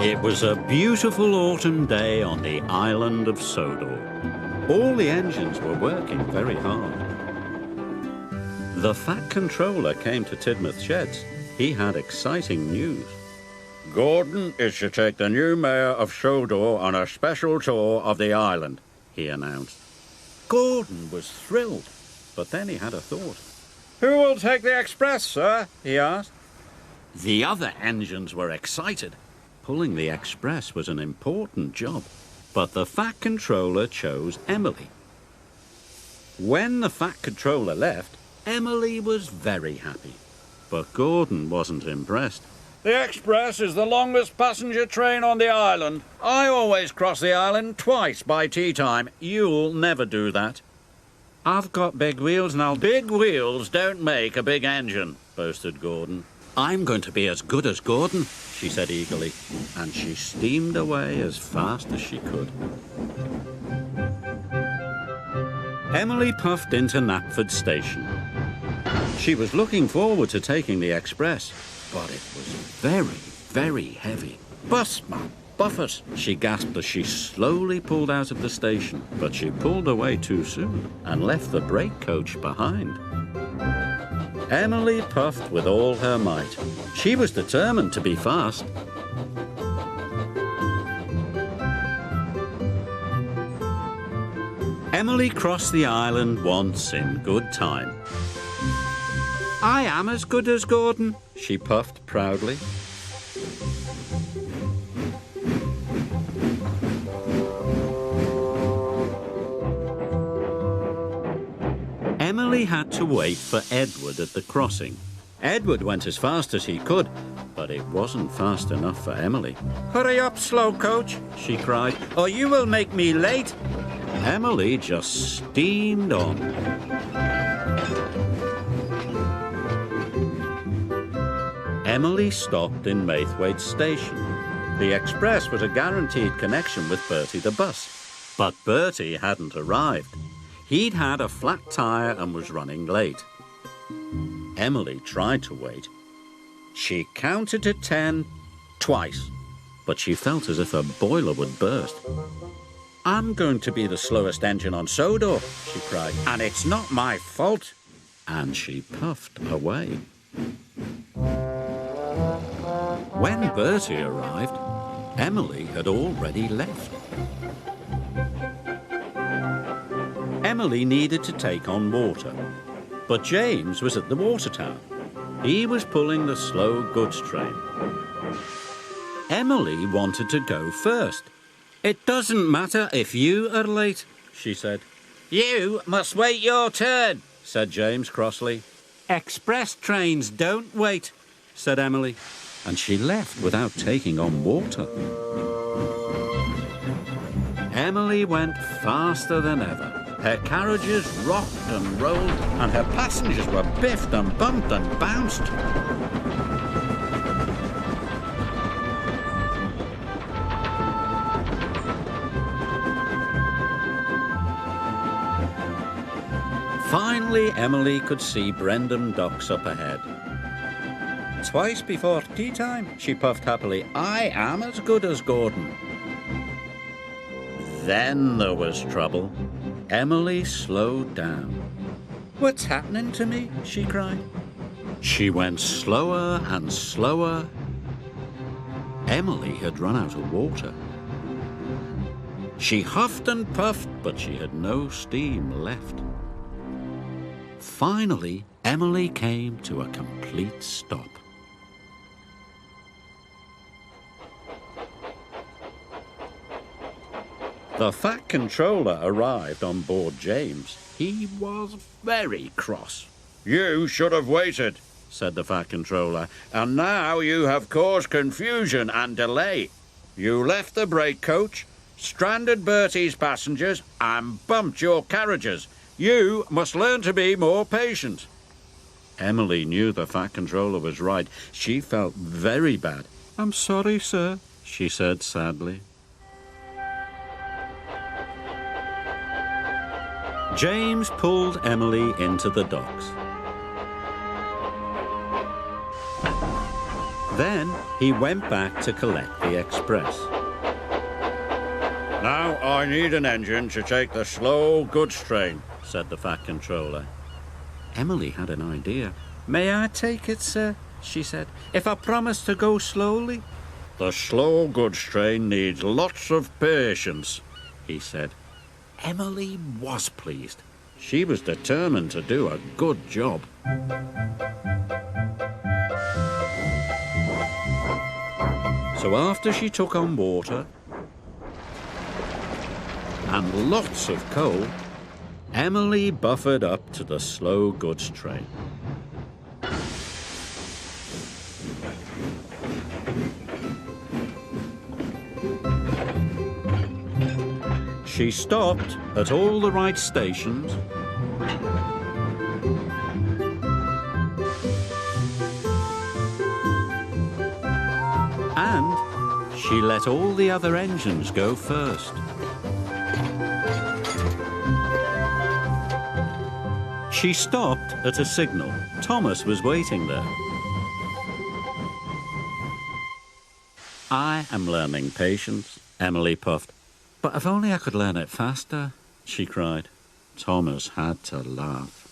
It was a beautiful autumn day on the island of Sodor. All the engines were working very hard. The Fat Controller came to Tidmouth Sheds. He had exciting news. Gordon is to take the new mayor of Sodor on a special tour of the island, he announced. Gordon was thrilled, but then he had a thought. Who will take the express, sir? He asked. The other engines were excited. Pulling the express was an important job, but the Fat Controller chose Emily. When the Fat Controller left, Emily was very happy, but Gordon wasn't impressed. The express is the longest passenger train on the island. I always cross the island twice by tea time. You'll never do that. I've got big wheels and Big wheels don't make a big engine, boasted Gordon. I'm going to be as good as Gordon, she said eagerly, and she steamed away as fast as she could. Emily puffed into Knapford Station. She was looking forward to taking the express, but it was very, very heavy. Bus, man, Buffett, she gasped as she slowly pulled out of the station, but she pulled away too soon and left the brake coach behind. Emily puffed with all her might. She was determined to be fast. Emily crossed the island once in good time. I am as good as Gordon, she puffed proudly. Emily had to wait for Edward at the crossing. Edward went as fast as he could, but it wasn't fast enough for Emily. Hurry up, slow coach, she cried, or you will make me late. Emily just steamed on. Emily stopped in Maithwaite Station. The express was a guaranteed connection with Bertie the bus, but Bertie hadn't arrived. He'd had a flat tyre and was running late. Emily tried to wait. She counted to 10 twice, but she felt as if her boiler would burst. I'm going to be the slowest engine on Sodor, she cried, and it's not my fault. And she puffed away. When Bertie arrived, Emily had already left. Emily needed to take on water, but James was at the water tower. He was pulling the slow goods train. Emily wanted to go first. It doesn't matter if you are late, she said. You must wait your turn, said James crossly. Express trains don't wait, said Emily, and she left without taking on water. Emily went faster than ever. Her carriages rocked and rolled, and her passengers were biffed and bumped and bounced. Finally, Emily could see Brendam Docks up ahead. Twice before tea time, she puffed happily. I am as good as Gordon. Then there was trouble. Emily slowed down. What's happening to me? She cried. She went slower and slower. Emily had run out of water. She huffed and puffed, but she had no steam left. Finally, Emily came to a complete stop. The Fat Controller arrived on board James. He was very cross. You should have waited, said the Fat Controller, and now you have caused confusion and delay. You left the brake coach, stranded Bertie's passengers, and bumped your carriages. You must learn to be more patient. Emily knew the Fat Controller was right. She felt very bad. I'm sorry, sir, she said sadly. James pulled Emily into the docks. Then he went back to collect the express. Now I need an engine to take the slow goods train, said the Fat Controller. Emily had an idea. May I take it, sir? She said, if I promise to go slowly. The slow goods train needs lots of patience, he said. Emily was pleased. She was determined to do a good job. So after she took on water and lots of coal, Emily buffered up to the slow goods train. She stopped at all the right stations and she let all the other engines go first. She stopped at a signal. Thomas was waiting there. I am learning patience, Emily puffed. But if only I could learn it faster, she cried. Thomas had to laugh.